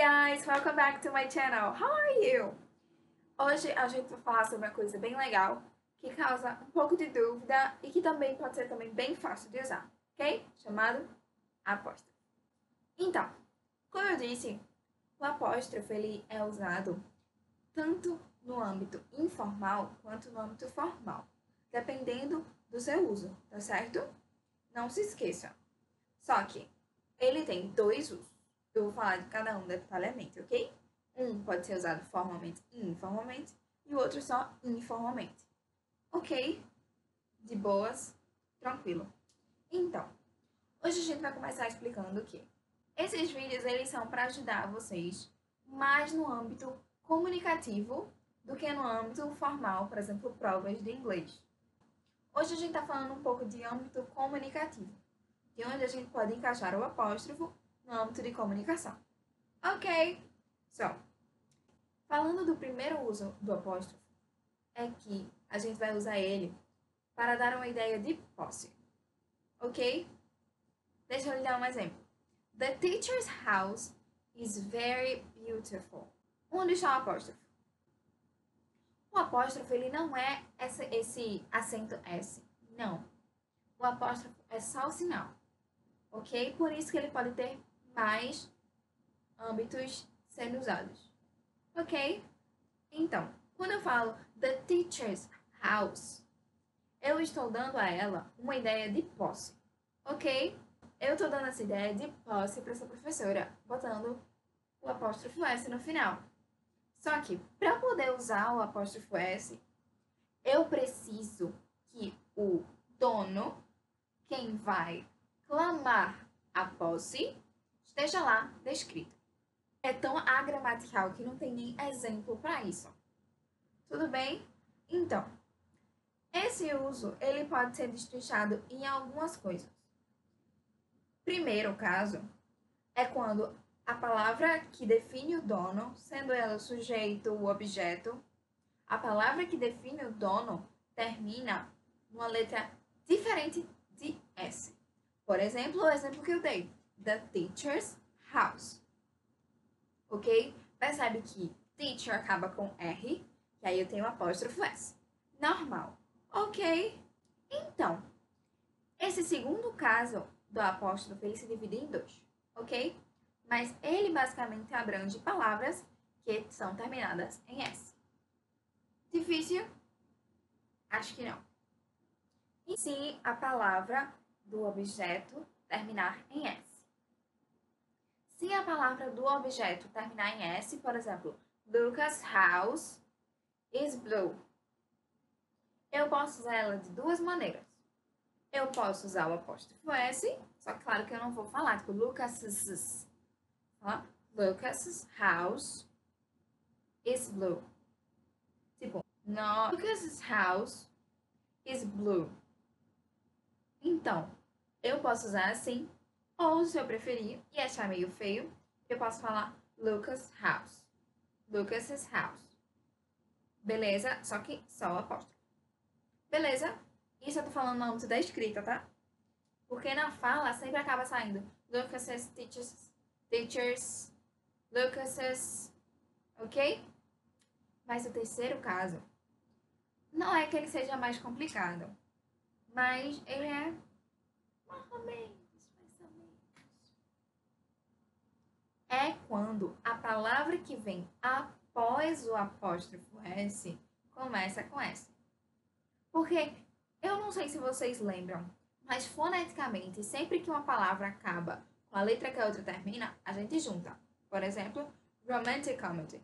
guys, welcome back to my channel. How are you? Hoje a gente vai falar sobre uma coisa bem legal que causa um pouco de dúvida e que também pode ser também bem fácil de usar, ok? Chamado apóstrofo. Então, como eu disse, o apóstrofo ele é usado tanto no âmbito informal quanto no âmbito formal, dependendo do seu uso, tá certo? Não se esqueça. Só que ele tem dois usos. Eu vou falar de cada um detalhadamente, ok? Um pode ser usado formalmente e informalmente, e o outro só informalmente. Ok? De boas? Tranquilo. Então, hoje a gente vai começar explicando que esses vídeos eles são para ajudar vocês mais no âmbito comunicativo do que no âmbito formal, por exemplo, provas de inglês. Hoje a gente está falando um pouco de âmbito comunicativo, de onde a gente pode encaixar o apóstrofo no âmbito de comunicação. Ok? Falando do primeiro uso do apóstrofo, é que a gente vai usar ele para dar uma ideia de posse. Ok? Deixa eu lhe dar um exemplo. The teacher's house is very beautiful. Onde está o apóstrofo? O apóstrofo ele não é esse acento S. Não. O apóstrofo é só o sinal. Ok? Por isso que ele pode ter mais âmbitos sendo usados. Ok? Então, quando eu falo the teacher's house, eu estou dando a ela uma ideia de posse. Ok? Eu estou dando essa ideia de posse para essa professora, botando o apóstrofo S no final. Só que, para poder usar o apóstrofo S, eu preciso que o dono, quem vai clamar a posse, esteja lá descrito. É tão agramatical que não tem nem exemplo para isso. Tudo bem? Então, esse uso ele pode ser destrinchado em algumas coisas. Primeiro caso é quando a palavra que define o dono, sendo ela o sujeito, o objeto, a palavra que define o dono termina numa letra diferente de S. Por exemplo, o exemplo que eu dei, the teacher's house. Ok? Percebe que teacher acaba com R, e aí eu tenho apóstrofo S. Normal. Ok? Então, esse segundo caso do apóstrofo, ele se divide em dois. Ok? Mas ele basicamente abrange palavras que são terminadas em S. Difícil? Acho que não. E se a palavra do objeto terminar em S. Se a palavra do objeto terminar em S, por exemplo, Lucas' house is blue. Eu posso usar ela de duas maneiras. Eu posso usar o apóstrofo S, só que claro que eu não vou falar, tipo, Lucas' house is blue. Tipo, no, Lucas' house is blue. Então, eu posso usar assim, ou se eu preferir e achar meio feio, eu posso falar Lucas' house. Lucas' house. Beleza? Só que só o apóstrofo. Beleza? Isso eu tô falando no âmbito da escrita, tá? Porque na fala sempre acaba saindo Lucas's teachers, Lucas's, ok? Mas o terceiro caso não é que ele seja mais complicado, mas ele é mais ou menos. É quando a palavra que vem após o apóstrofo S começa com S. Porque eu não sei se vocês lembram, mas foneticamente, sempre que uma palavra acaba com a letra que a outra termina, a gente junta. Por exemplo, romantic comedy.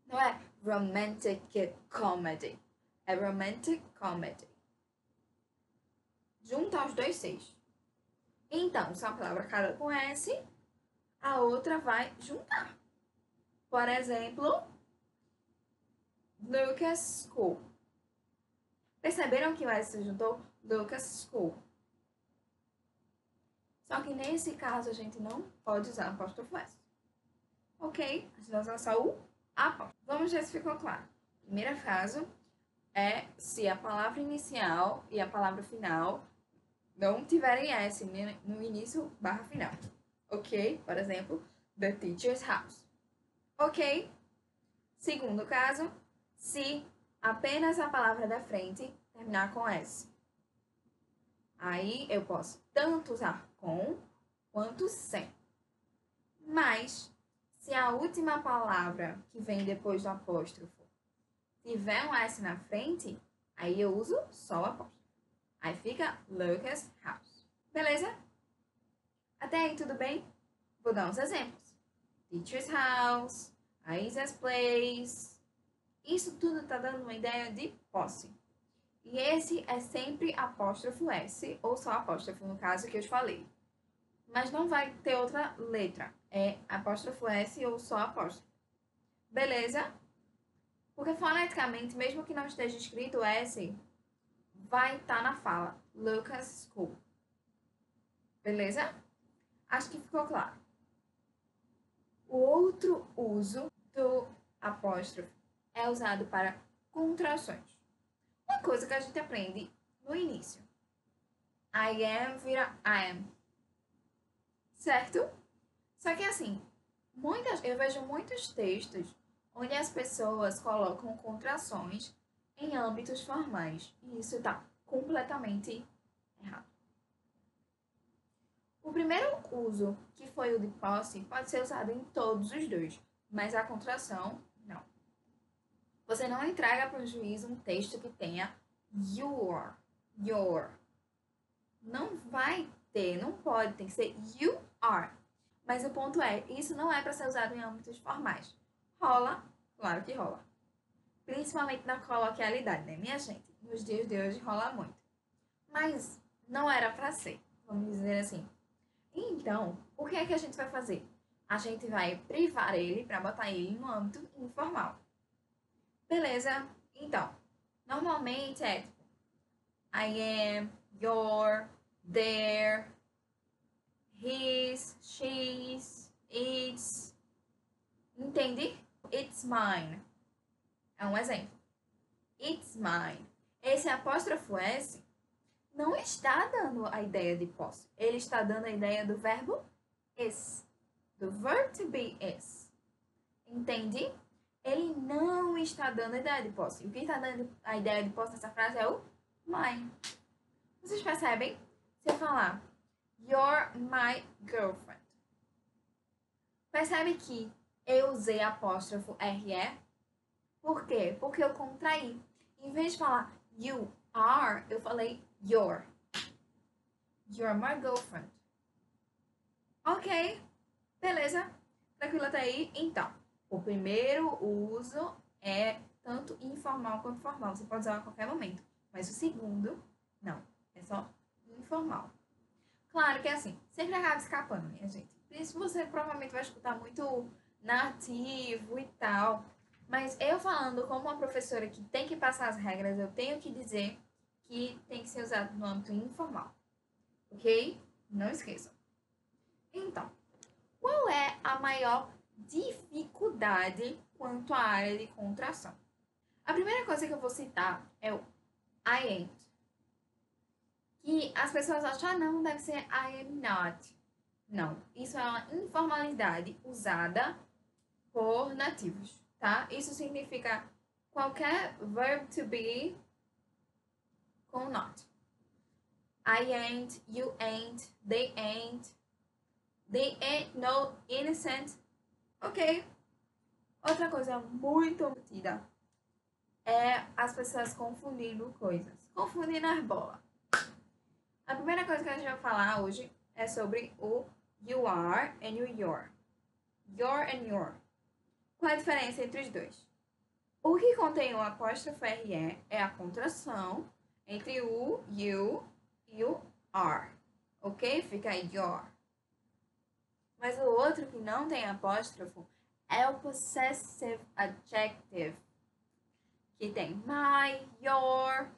Não é romantic comedy, é romantic comedy. Junta os dois Cs. Então, se uma palavra acaba com S, a outra vai juntar. Por exemplo, Lucas School. Perceberam que o S se juntou? Lucas School. Só que nesse caso a gente não pode usar apóstrofo S. Ok? A gente vai usar só o apóstrofo. Vamos ver se ficou claro. Primeiro caso é se a palavra inicial e a palavra final não tiverem S no início barra final. Ok? Por exemplo, the teacher's house. Ok? Segundo caso, se apenas a palavra da frente terminar com S. Aí eu posso tanto usar com quanto sem. Mas, se a última palavra que vem depois do apóstrofo tiver um S na frente, aí eu uso só o apóstrofo. Aí fica Lucas House. Beleza? Até aí, tudo bem? Vou dar uns exemplos. Teacher's house, Aisa's place. Isso tudo tá dando uma ideia de posse. E esse é sempre apóstrofo S, ou só apóstrofo, no caso que eu te falei. Mas não vai ter outra letra. É apóstrofo S ou só apóstrofo. Beleza? Porque foneticamente, mesmo que não esteja escrito S, vai estar na fala. Lucas School. Beleza? Acho que ficou claro. O outro uso do apóstrofo é usado para contrações. Uma coisa que a gente aprende no início. I am vira I am. Certo? Só que assim, eu vejo muitos textos onde as pessoas colocam contrações em âmbitos formais. E isso está completamente errado. O primeiro uso, que foi o de posse, pode ser usado em todos os dois, mas a contração, não. Você não entrega para o juiz um texto que tenha your. Não vai ter, não pode, tem que ser you are. Mas o ponto é, isso não é para ser usado em âmbitos formais. Rola, claro que rola. Principalmente na coloquialidade, né, minha gente? Nos dias de hoje rola muito. Mas não era para ser, vamos dizer assim. Então, o que é que a gente vai fazer? A gente vai privar ele para botar ele no âmbito informal. Beleza? Então, normalmente é tipo, I am, your, their, his, she's, it's. Entende? It's mine. É um exemplo. It's mine. Esse apóstrofo S não está dando a ideia de posse. Ele está dando a ideia do verbo is. Do verb to be is. Entende? Ele não está dando a ideia de posse. O que está dando a ideia de posse nessa frase é o mine. Vocês percebem? Se eu falar you're my girlfriend. Percebe que eu usei apóstrofo RE? Por quê? Porque eu contraí. Em vez de falar you are, eu falei your. You're my girlfriend. Ok, beleza? Tranquilo até aí? Então, o primeiro uso é tanto informal quanto formal. Você pode usar a qualquer momento. Mas o segundo, não. É só informal. Claro que é assim, sempre acaba escapando, minha gente. Isso você provavelmente vai escutar muito nativo e tal. Mas eu falando como uma professora que tem que passar as regras, eu tenho que dizer que tem que ser usado no âmbito informal. Ok? Não esqueçam. Então, qual é a maior dificuldade quanto à área de contração? A primeira coisa que eu vou citar é o I ain't. Que as pessoas acham, não, deve ser I am not. Não, isso é uma informalidade usada por nativos, tá? Isso significa qualquer verb to be com not. I ain't, you ain't, they ain't no innocent. Ok. Outra coisa muito metida é as pessoas confundindo coisas. Confundindo as bolas. A primeira coisa que a gente vai falar hoje é sobre o you are and o your. Your and your. Qual é a diferença entre os dois? O que contém o apóstrofo RE é a contração entre o you e o are. Ok? Fica your. Mas o outro que não tem apóstrofo é o possessive adjective. Que tem my, your,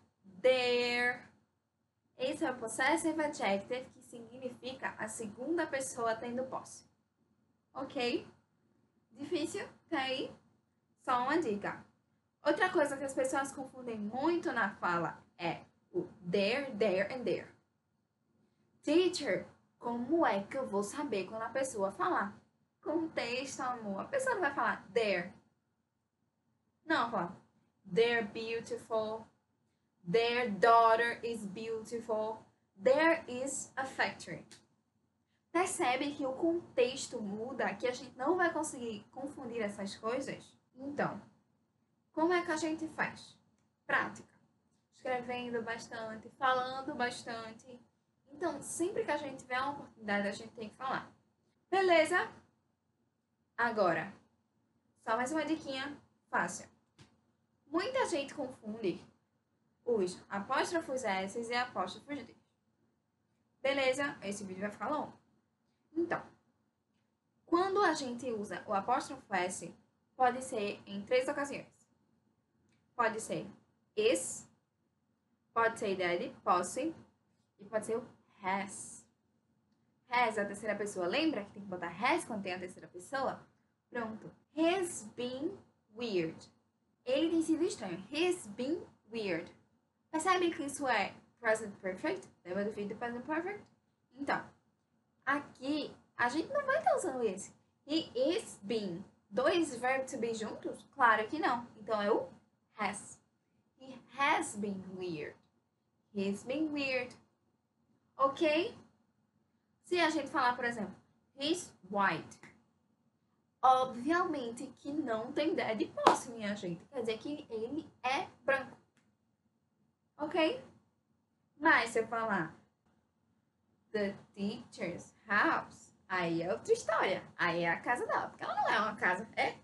their. Esse é o possessive adjective, que significa a segunda pessoa tendo posse. Ok? Difícil? Tá aí? Só uma dica. Outra coisa que as pessoas confundem muito na fala é o there and there. Teacher, como é que eu vou saber quando a pessoa falar? Contexto, amor. A pessoa não vai falar there. Não, vai falar they're beautiful. Their daughter is beautiful. There is a factory. Percebe que o contexto muda, que a gente não vai conseguir confundir essas coisas? Então, como é que a gente faz? Prática. Escrevendo bastante, falando bastante. Então, sempre que a gente tiver uma oportunidade, a gente tem que falar. Beleza? Agora, só mais uma diquinha fácil. Muita gente confunde os apóstrofos S e apóstrofos D. Beleza? Esse vídeo vai ficar longo. Então, quando a gente usa o apóstrofo S, pode ser em 3 ocasiões. Pode ser is, pode ser ideia de posse e pode ser o has. Has é a terceira pessoa. Lembra que tem que botar has quando tem a terceira pessoa? Pronto. He's been weird. Ele tem sido estranho. He's been weird. Percebe que isso é present perfect? Lembra do vídeo do present perfect? Então, aqui a gente não vai estar usando esse. He is been. 2 verbos to be juntos? Claro que não. Então é o has. He has been weird. He's been weird. Ok? Se a gente falar, por exemplo, he's white. Obviamente que não tem ideia de posse, minha gente. Quer dizer que ele é branco. Ok? Mas se eu falar the teacher's house, aí é outra história. Aí é a casa dela. Porque ela não é uma casa, é?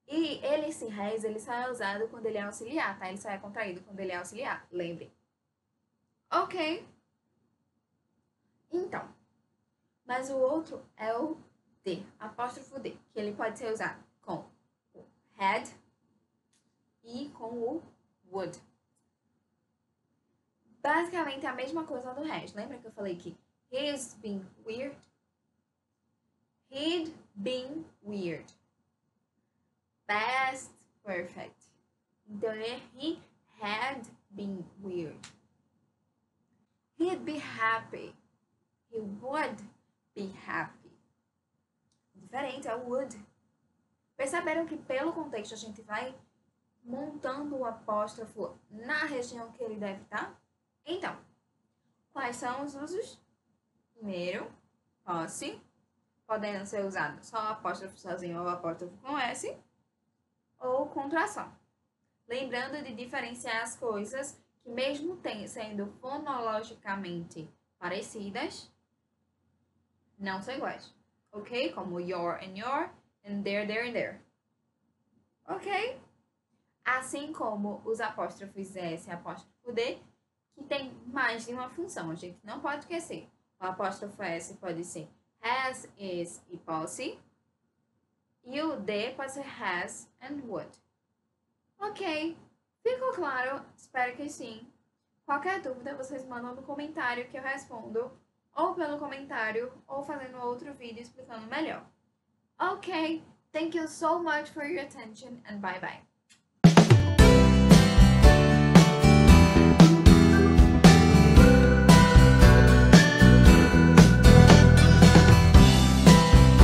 E esse has, ele só é usado quando ele é auxiliar, tá? Ele só é contraído quando ele é auxiliar. Lembre. Ok? Então. Mas o outro é o D, apóstrofo D, que ele pode ser usado com o had e com o would. Basicamente é a mesma coisa do has. Lembra que eu falei que he's been weird? He'd been weird. Past perfect. Então é he had been weird. He'd be happy. He would be happy. Diferente, é o would. Perceberam que pelo contexto a gente vai montando o apóstrofo na região que ele deve estar? Então, quais são os usos? Primeiro, posse, podendo ser usado só o apóstrofo sozinho ou o apóstrofo com S, ou contração. Lembrando de diferenciar as coisas que mesmo sendo fonologicamente parecidas, não são iguais. Ok? Como your and there and there. Ok? Assim como os apóstrofos S e apóstrofo D, que tem mais de uma função. A gente não pode esquecer. O apóstrofo S pode ser has, is e posse. E o D pode ser has and would. Ok? Ficou claro? Espero que sim. Qualquer dúvida, vocês mandam no comentário que eu respondo. Ou pelo comentário, ou fazendo outro vídeo explicando melhor. Ok? Thank you so much for your attention and bye bye.